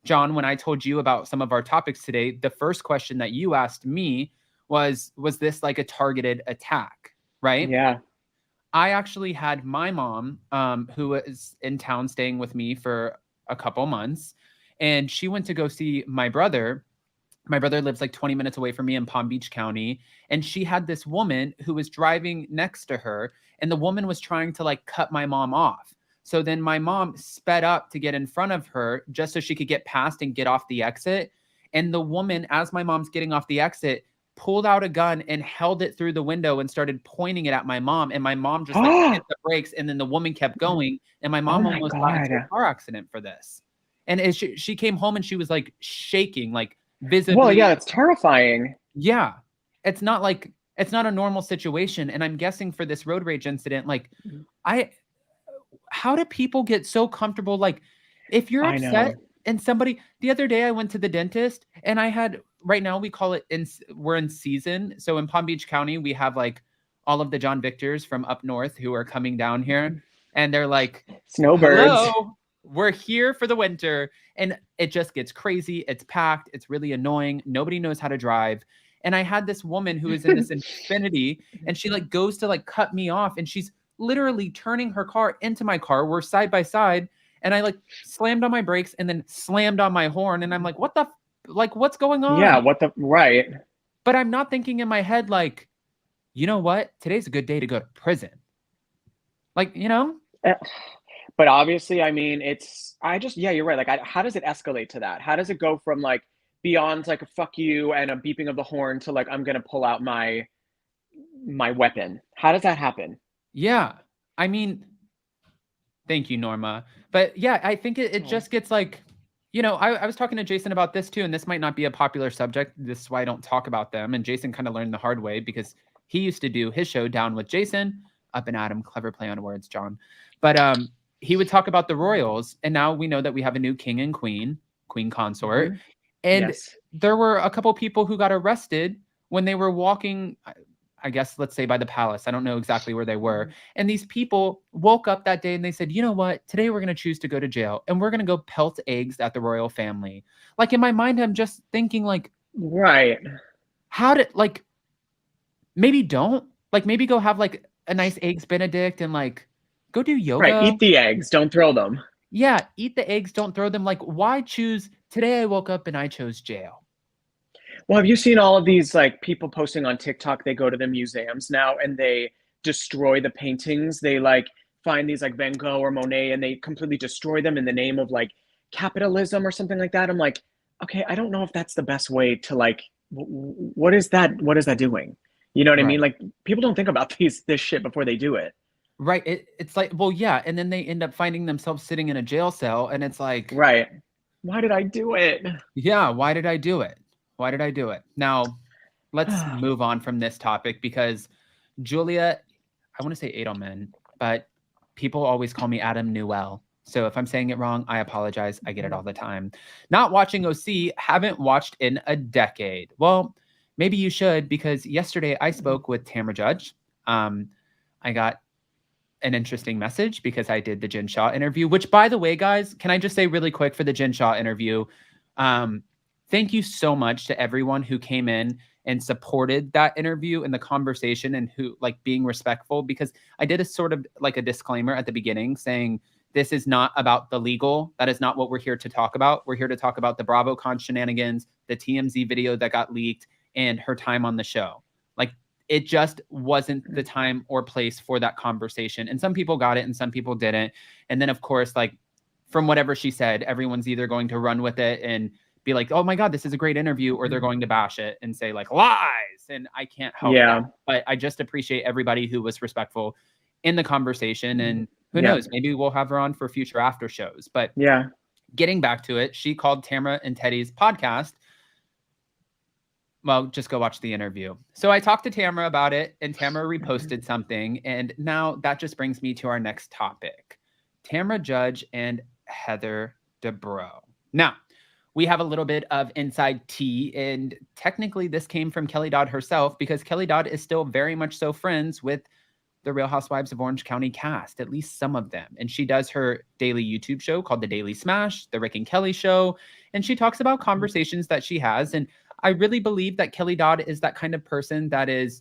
John, when I told you about some of our topics today, the first question that you asked me was this like a targeted attack, right? Yeah. I actually had my mom, who was in town staying with me for a couple months, and she went to go see my brother My brother lives like 20 minutes away from me in Palm Beach County. And she had this woman who was driving next to her. And the woman was trying to like cut my mom off. So then my mom sped up to get in front of her just so she could get past and get off the exit. And the woman, as my mom's getting off the exit, pulled out a gun and held it through the window and started pointing it at my mom. And my mom just like hit the brakes. And then the woman kept going. And my mom almost got into a car accident for this. And she came home and she was like shaking, like visibly. Well, yeah, it's terrifying. Yeah. It's not a normal situation. And I'm guessing for this road rage incident, like how do people get so comfortable? Like if you're upset and somebody, the other day I went to the dentist and I had, right now we call it, we're in season. So in Palm Beach County, we have like all of the John Victors from up north who are coming down here and they're like, snowbirds. Hello, we're here for the winter. And it just gets crazy. It's packed. It's really annoying. Nobody knows how to drive. And I had this woman who is in this Infinity and she like goes to like cut me off and she's literally turning her car into my car. We're side by side. And I like slammed on my brakes and then slammed on my horn. And I'm like, what's going on? Yeah, right. But I'm not thinking in my head, like, you know what? Today's a good day to go to prison. Like, you know? But obviously, I mean, yeah, you're right. Like, how does it escalate to that? How does it go from like beyond like a fuck you and a beeping of the horn to like, I'm going to pull out my weapon? How does that happen? Yeah. I mean, thank you, Norma. But yeah, I think it just gets like, you know, I was talking to Jason about this too, and this might not be a popular subject. This is why I don't talk about them. And Jason kind of learned the hard way because he used to do his show Down with Jason, Up and Adam, clever play on words, John. But he would talk about the royals. And now we know that we have a new king and queen consort. Mm-hmm. And there were a couple people who got arrested when they were walking, I guess, let's say by the palace. I don't know exactly where they were. And these people woke up that day and they said, you know what? Today we're going to choose to go to jail and we're going to go pelt eggs at the royal family. Like in my mind, I'm just thinking like, right. How did like, maybe don't like, maybe go have like a nice eggs Benedict and like go do yoga. Right. Eat the eggs. Don't throw them. Yeah. Eat the eggs. Don't throw them. Like why choose today? I woke up and I chose jail. Well, have you seen all of these like people posting on TikTok? They go to the museums now and they destroy the paintings. They like find these like Van Gogh or Monet and they completely destroy them in the name of like capitalism or something like that. I'm like, okay, I don't know if that's the best way to like, what is that? What is that doing? You know what I mean? Like people don't think about this shit before they do it. Right. It's like, well, yeah. And then they end up finding themselves sitting in a jail cell and it's like, right. Why did I do it? Yeah. Why did I do it? Why did I do it? Now, let's move on from this topic because Julia, I want to say Edelman, but people always call me Adam Newell. So if I'm saying it wrong, I apologize. I get it all the time. Not watching OC, haven't watched in a decade. Well, maybe you should because yesterday I spoke with Tamra Judge. I got an interesting message because I did the Jen Shah interview, which by the way, guys, can I just say really quick for the Jen Shah interview, thank you so much to everyone who came in and supported that interview and the conversation and who like being respectful because I did a sort of like a disclaimer at the beginning saying this is not about the legal. That is not what we're here to talk about. We're here to talk about the BravoCon shenanigans, the TMZ video that got leaked and her time on the show. Like it just wasn't the time or place for that conversation. And some people got it and some people didn't. And then of course, like from whatever she said, everyone's either going to run with it and be like, oh my God, this is a great interview, or they're going to bash it and say like lies. And I can't help that. But I just appreciate everybody who was respectful in the conversation. And who knows, maybe we'll have her on for future after shows. But getting back to it, she called Tamra and Teddy's podcast. Well, just go watch the interview. So I talked to Tamra about it and Tamra reposted something. And now that just brings me to our next topic. Tamra Judge and Heather Dubrow. Now, we have a little bit of inside tea, and technically this came from Kelly Dodd herself because Kelly Dodd is still very much so friends with the Real Housewives of Orange County cast, at least some of them. And she does her daily YouTube show called The Daily Smash, The Rick and Kelly Show, and she talks about conversations that she has. And I really believe that Kelly Dodd is that kind of person that is,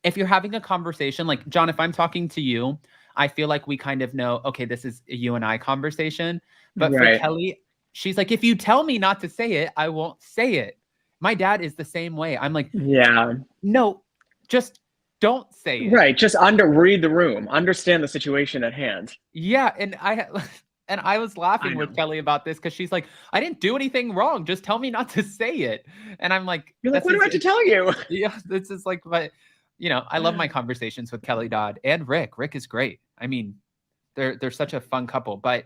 if you're having a conversation, like John, if I'm talking to you, I feel like we kind of know, okay, this is a you and I conversation. But for Kelly, she's like, if you tell me not to say it, I won't say it. My dad is the same way. I'm like, yeah, no, just don't say it. right. Just read the room, understand the situation at hand. Yeah, and I was laughing I with know. Kelly about this because she's like, I didn't do anything wrong. Just tell me not to say it. And I'm like, You're like, what do I have to tell you? Yeah, this is like, but I love my conversations with Kelly Dodd and Rick. Rick is great. I mean, they're such a fun couple. But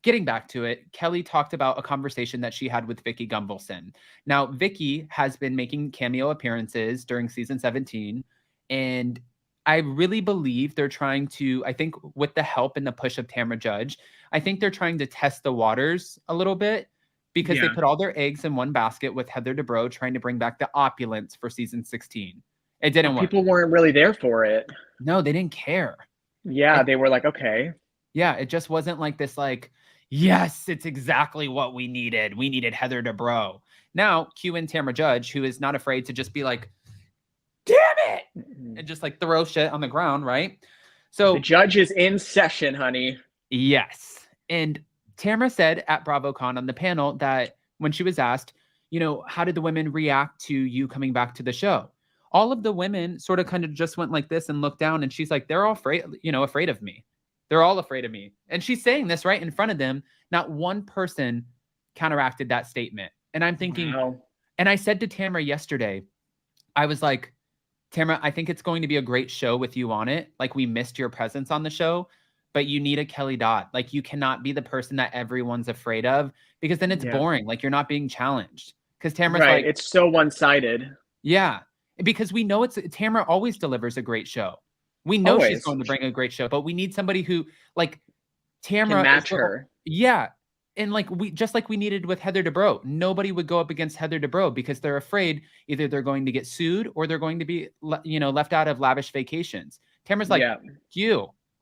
getting back to it, Kelly talked about a conversation that she had with Vicky Gunvalson. Now, Vicky has been making cameo appearances during season 17, and I really believe they're trying to, I think with the help and the push of Tamra Judge, I think they're trying to test the waters a little bit because they put all their eggs in one basket with Heather Dubrow trying to bring back the opulence for season 16. It didn't work. People weren't really there for it. No, they didn't care. Yeah, they were like, okay. Yeah, it just wasn't like this, like, yes, it's exactly what we needed. We needed Heather Dubrow. Now, cue in Tamra Judge, who is not afraid to just be like, damn it, and just like throw shit on the ground, right? So the judge is in session, honey. Yes. And Tamra said at BravoCon on the panel that when she was asked, how did the women react to you coming back to the show? All of the women sort of kind of just went like this and looked down, and she's like, they're all afraid of me. They're all afraid of me. And she's saying this right in front of them. Not one person counteracted that statement. And I'm thinking, wow. And I said to Tamra yesterday, I was like, Tamra, I think it's going to be a great show with you on it. Like, we missed your presence on the show, but you need a Kelly Dodd. Like, you cannot be the person that everyone's afraid of, because then it's boring. Like, you're not being challenged. Because Tamra's right. like, it's so one-sided. Yeah. Because we know Tamra always delivers a great show. We know she's going to bring a great show, but we need somebody who, like, Tamra can match her. Yeah. And like we needed with Heather Dubrow, nobody would go up against Heather Dubrow because they're afraid either they're going to get sued or they're going to be, left out of lavish vacations. Tamra's like,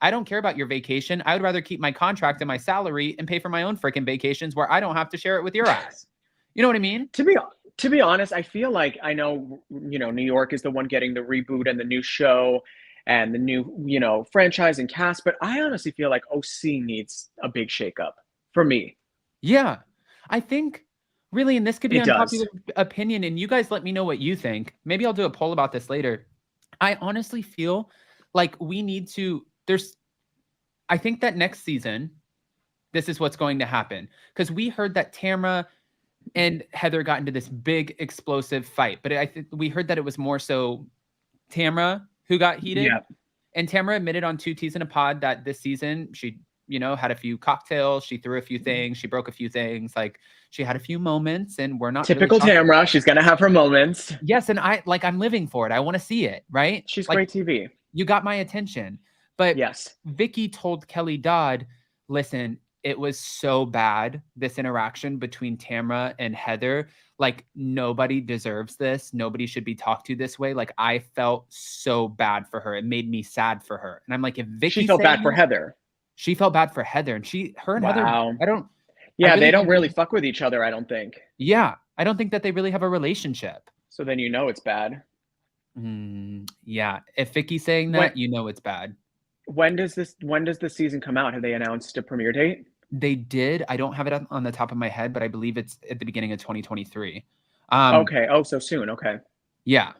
I don't care about your vacation. I would rather keep my contract and my salary and pay for my own freaking vacations where I don't have to share it with your ass. You know what I mean? To be honest, I feel like I know, New York is the one getting the reboot and the new show and the new, franchise and cast. But I honestly feel like OC needs a big shakeup for me. Yeah, I think really, and this could be unpopular opinion, and you guys let me know what you think. Maybe I'll do a poll about this later. I honestly feel like we need to, I think that next season, this is what's going to happen. Because we heard that Tamra and Heather got into this big explosive fight, but I think we heard that it was more so Tamra who got heated. Yeah. And Tamra admitted on 2 T's in a Pod that this season she had a few cocktails, she threw a few things, she broke a few things, like she had a few moments, and we're not typical really Tamra. She's gonna have her moments. Yes, and I'm living for it. I want to see it, right? She's great TV. You got my attention. But yes, Vicky told Kelly Dodd, listen, it was so bad, this interaction between Tamra and Heather. Like, nobody deserves this. Nobody should be talked to this way. Like, I felt so bad for her. It made me sad for her. And I'm like, if Vicky she felt bad for Heather. She felt bad for Heather, and her and Heather, they don't really fuck with each other, I don't think. Yeah, I don't think that they really have a relationship. So then it's bad. Yeah, if Vicky's saying that, it's bad. When does the season come out? Have they announced a premiere date? They did. I don't have it on the top of my head, but I believe it's at the beginning of 2023. Okay. Oh, so soon. Okay. Yeah.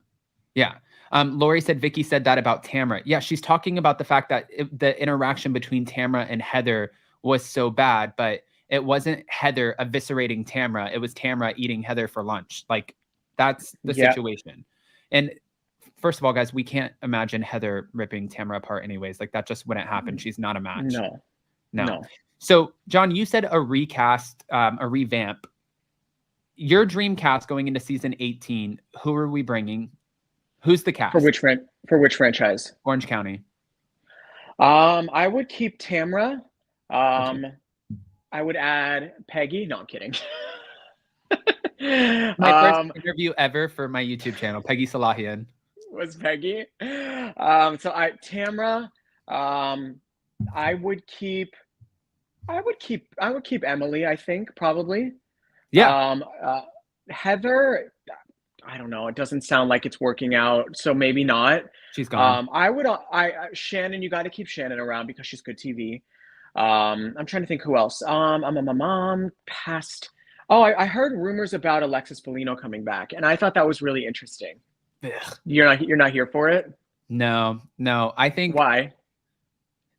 Yeah. Lori said Vicky said that about Tamra. Yeah, she's talking about the fact that the interaction between Tamra and Heather was so bad, but it wasn't Heather eviscerating Tamra. It was Tamra eating Heather for lunch. Like, that's the situation. And first of all, guys, we can't imagine Heather ripping Tamra apart anyways. Like, that just wouldn't happen. She's not a match. No. So, John, you said a recast, a revamp. Your dream cast going into season 18, who are we bringing? Who's the cast? For which franchise? Orange County. I would keep Tamra. I would add Peggy. No, I'm kidding. My first interview ever for my YouTube channel, Peggy Salahian. Was Peggy. Tamra. I would keep Emily, I think, probably. Yeah. Heather, I don't know. It doesn't sound like it's working out, so maybe not. She's gone. Shannon, you got to keep Shannon around because she's good TV. I'm trying to think who else. My mom passed. Oh, I heard rumors about Alexis Bellino coming back, and I thought that was really interesting. Ugh. You're not here for it? No. I think Why?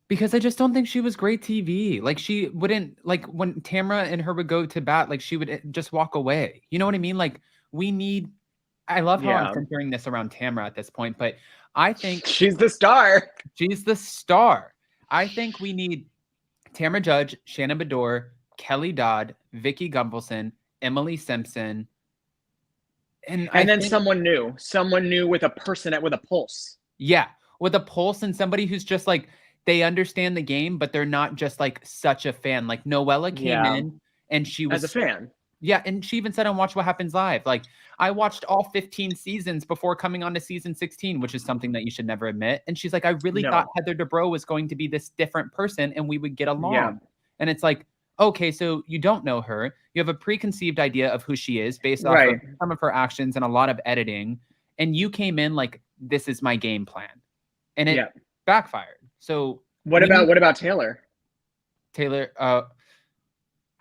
because I just don't think she was great TV. Like she wouldn't like when Tamra and her would go to bat, like she would just walk away. You know what I mean? Like we need. I love how I'm centering this around Tamra at this point, but I think she's the star. She's the star. I think we need Tamra Judge, Shannon Bedore, Kelly Dodd, Vicky Gunvalson, Emily Simpson, and then someone new with a person with a pulse. Yeah, with a pulse and somebody who's just like they understand the game, but they're not just like such a fan. Like Noella came in and she was as a fan. Yeah, and she even said on Watch What Happens Live, like, I watched all 15 seasons before coming on to season 16, which is something that you should never admit. And she's like, I really thought Heather Dubrow was going to be this different person and we would get along. Yeah. And it's like, okay, so you don't know her. You have a preconceived idea of who she is based off of some of her actions and a lot of editing. And you came in like, this is my game plan. And it backfired. So what about Taylor? Taylor,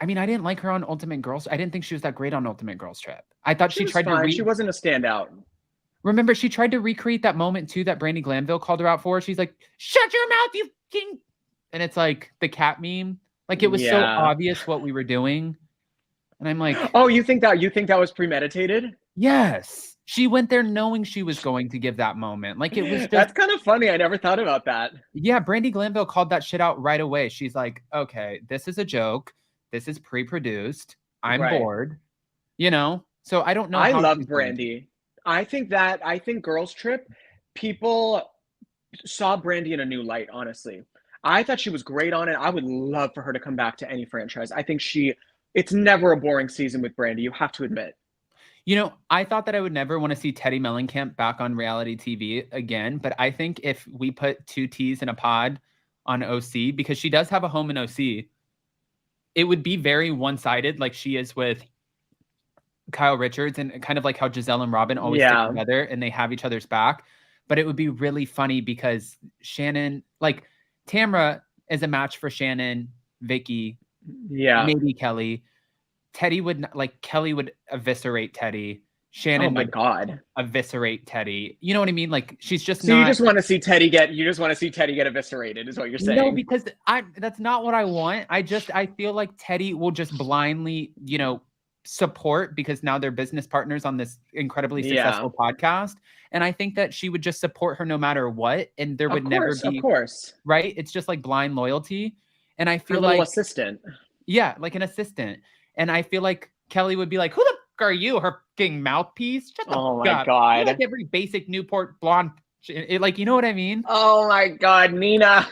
I mean, I didn't like her on Ultimate Girls. I didn't think she was that great on Ultimate Girls Trip. I thought she tried to. She wasn't a standout. Remember, she tried to recreate that moment too that Brandi Glanville called her out for. She's like, "Shut your mouth, you king!" And it's like the cat meme. Like it was so obvious what we were doing, and I'm like, "Oh, you think that was premeditated?" Yes, she went there knowing she was going to give that moment. Like it was. Just, that's kind of funny. I never thought about that. Yeah, Brandi Glanville called that shit out right away. She's like, "Okay, this is a joke. This is pre-produced. I'm bored." You know? So I don't know. I love Brandi. I think Girls Trip, people saw Brandi in a new light, honestly. I thought she was great on it. I would love for her to come back to any franchise. I think it's never a boring season with Brandi, you have to admit. You know, I thought that I would never want to see Teddi Mellencamp back on reality TV again, but I think if we put two T's in a pod on OC, because she does have a home in OC, it would be very one-sided like she is with Kyle Richards and kind of like how Giselle and Robin always stick together and they have each other's back. But it would be really funny because Shannon, like Tamra is a match for Shannon, Vicky, maybe Kelly. Kelly would eviscerate Teddi. Shannon would eviscerate Teddi. You know what I mean? Like she's just you just want to see Teddi get eviscerated is what you're saying. No, because that's not what I want. I feel like Teddi will just blindly, support because now they're business partners on this incredibly successful podcast. And I think that she would just support her no matter what. And there would never be, of course, right? It's just like blind loyalty. And I feel like assistant. Yeah, like an assistant. And I feel like Kelly would be like, who the fuck are you? Her fucking mouthpiece? Shut the fuck up. My God. You're like every basic Newport blonde. Like, you know what I mean? Oh my God, Nina.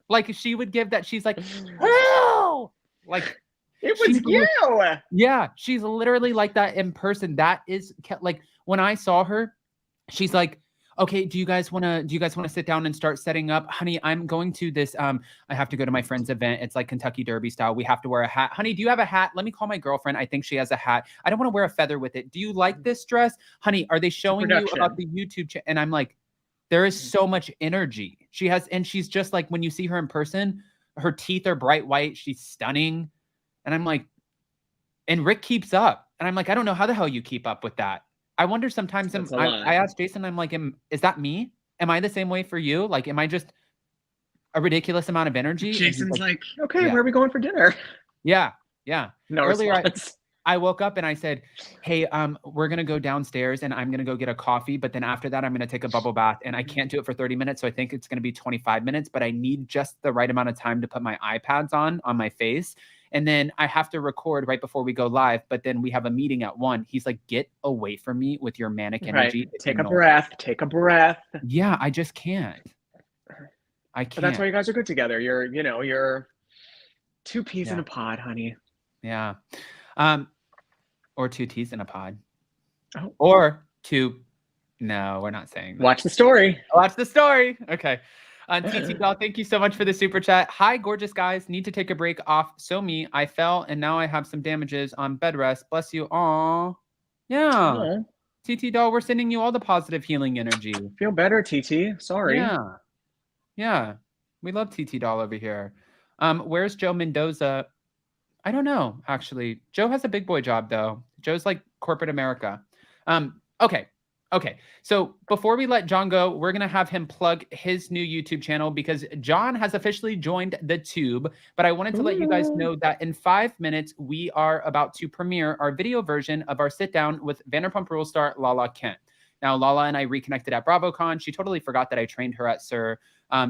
Like she would give that. She's like, oh, like it was you. Yeah, she's literally like that in person. That is like when I saw her, she's like, okay, do you guys want to sit down and start setting up? Honey, I'm going to this, I have to go to my friend's event. It's like Kentucky Derby style. We have to wear a hat. Honey, do you have a hat? Let me call my girlfriend. I think she has a hat. I don't want to wear a feather with it. Do you like this dress? Honey, are they showing you about the YouTube channel? And I'm like, there is so much energy. She has, and she's just like, when you see her in person, her teeth are bright white. She's stunning. And I'm like, and Rick keeps up. And I'm like, I don't know how the hell you keep up with that. I wonder sometimes, I asked Jason, I'm like, is that me? Am I the same way for you? Like, am I just a ridiculous amount of energy? Jason's like, okay, where are we going for dinner? Yeah. No Earlier, response. I woke up and I said, hey, we're going to go downstairs and I'm going to go get a coffee. But then after that, I'm going to take a bubble bath and I can't do it for 30 minutes. So I think it's going to be 25 minutes, but I need just the right amount of time to put my iPads on my face. And then I have to record right before we go live, but then we have a meeting at 1. He's like, get away from me with your manic energy. Right. Take a breath. Yeah, I just can't. I can't. But that's why you guys are good together. You're two peas in a pod, honey. Yeah. Or 2 T's in a pod. Oh. Or 2. No, we're not saying that. Watch the story. Okay. TT Doll, thank you so much for the super chat. Hi, gorgeous guys. Need to take a break off. So me, I fell and now I have some damages on bed rest. Bless you. Aw. Yeah. Aww. TT Doll, we're sending you all the positive healing energy. Feel better, TT. Sorry. Yeah. We love TT Doll over here. Where's Joe Mendoza? I don't know, actually. Joe has a big boy job, though. Joe's like corporate America. Okay. So before we let John go, we're going to have him plug his new YouTube channel because John has officially joined the tube. But I wanted to let you guys know that in 5 minutes, we are about to premiere our video version of our sit down with Vanderpump Rules star Lala Kent. Now, Lala and I reconnected at BravoCon. She totally forgot that I trained her at SUR.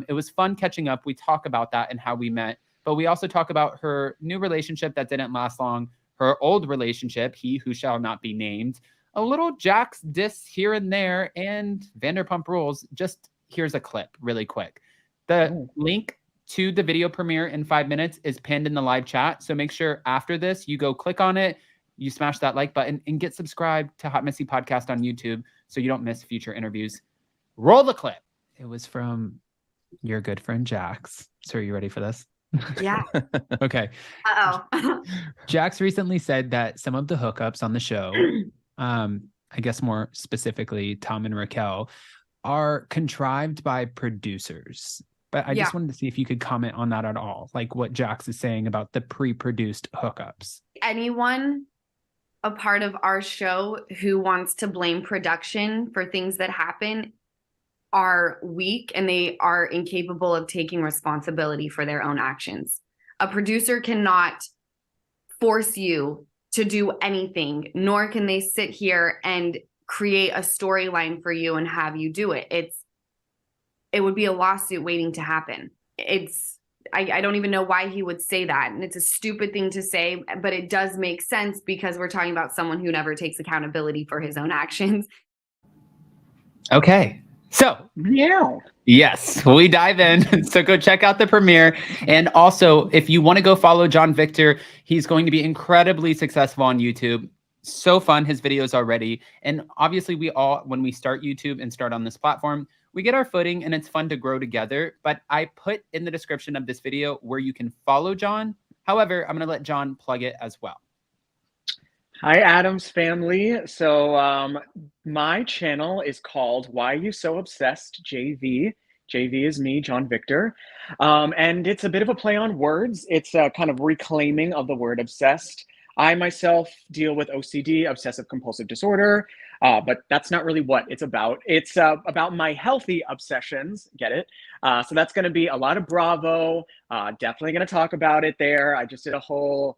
It was fun catching up. We talk about that and how we met. But we also talk about her new relationship that didn't last long, her old relationship, he who shall not be named, a little Jax diss here and there, and Vanderpump Rules. Just here's a clip really quick. The link to the video premiere in 5 minutes is pinned in the live chat. So make sure after this, you go click on it, you smash that like button, and get subscribed to Hot Messy Podcast on YouTube so you don't miss future interviews. Roll the clip. It was from your good friend Jax. So are you ready for this? Yeah. Okay. Uh-oh. Jax recently said that some of the hookups on the show, I guess more specifically Tom and Raquel, are contrived by producers. But I just wanted to see if you could comment on that at all, like what Jax is saying about the pre-produced hookups. Anyone a part of our show who wants to blame production for things that happen are weak and they are incapable of taking responsibility for their own actions. A producer cannot force you to do anything, nor can they sit here and create a storyline for you and have you do it. It would be a lawsuit waiting to happen. I don't even know why he would say that. And it's a stupid thing to say, but it does make sense because we're talking about someone who never takes accountability for his own actions. Okay. So, yes, we dive in. So go check out the premiere. And also, if you want to go follow John Victor, he's going to be incredibly successful on YouTube. So fun, his videos already. And obviously, we all, when we start YouTube and start on this platform, we get our footing and it's fun to grow together. But I put in the description of this video where you can follow John. However, I'm going to let John plug it as well. Hi, Adams family. So my channel is called Why You So Obsessed JV. JV is me, John Victor. And it's a bit of a play on words. It's a kind of reclaiming of the word obsessed. I myself deal with OCD, obsessive compulsive disorder, but that's not really what it's about. It's about my healthy obsessions, get it? So that's gonna be a lot of Bravo, definitely gonna talk about it there. I just did a whole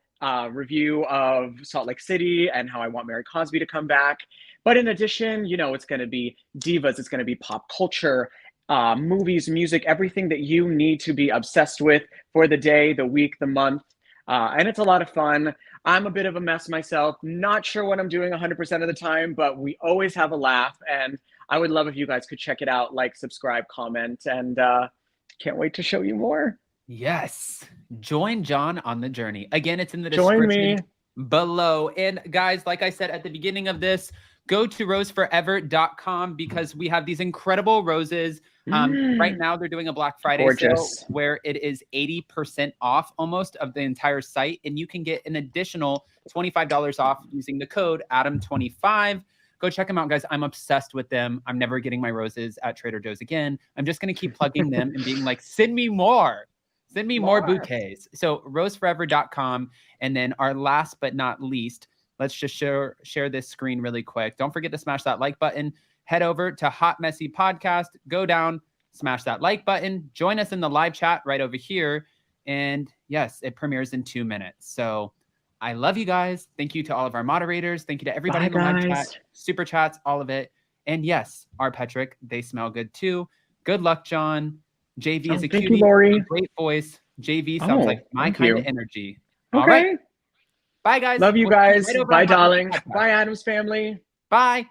review of Salt Lake City and how I want Mary Cosby to come back. But in addition, you know, it's going to be divas, it's going to be pop culture, movies, music, everything that you need to be obsessed with for the day, the week, the month. And it's a lot of fun. I'm a bit of a mess myself, not sure what I'm doing 100% of the time, but we always have a laugh. And I would love if you guys could check it out, like, subscribe, comment, and can't wait to show you more. Yes. Join John on the journey. Again, it's in the description below. And guys, like I said at the beginning of this, go to roseforever.com because we have these incredible roses. Right now, they're doing a Black Friday sale where it is 80% off almost of the entire site. And you can get an additional $25 off using the code Adam25. Go check them out, guys. I'm obsessed with them. I'm never getting my roses at Trader Joe's again. I'm just going to keep plugging them and being like, send me more. Send me more bouquets. So roseforever.com. And then our last but not least, let's just share this screen really quick. Don't forget to smash that like button. Head over to Hot Messy Podcast. Go down, smash that like button. Join us in the live chat right over here. And yes, it premieres in 2 minutes. So I love you guys. Thank you to all of our moderators. Thank you to everybody in the live chat, super chats, all of it. And yes, our Petrick, they smell good too. Good luck, John. JV is a cutie, a great voice. JV sounds like my kind of energy. Okay. All right. Bye, guys. Love you guys. Bye, darling. Bye, Adams family. Bye.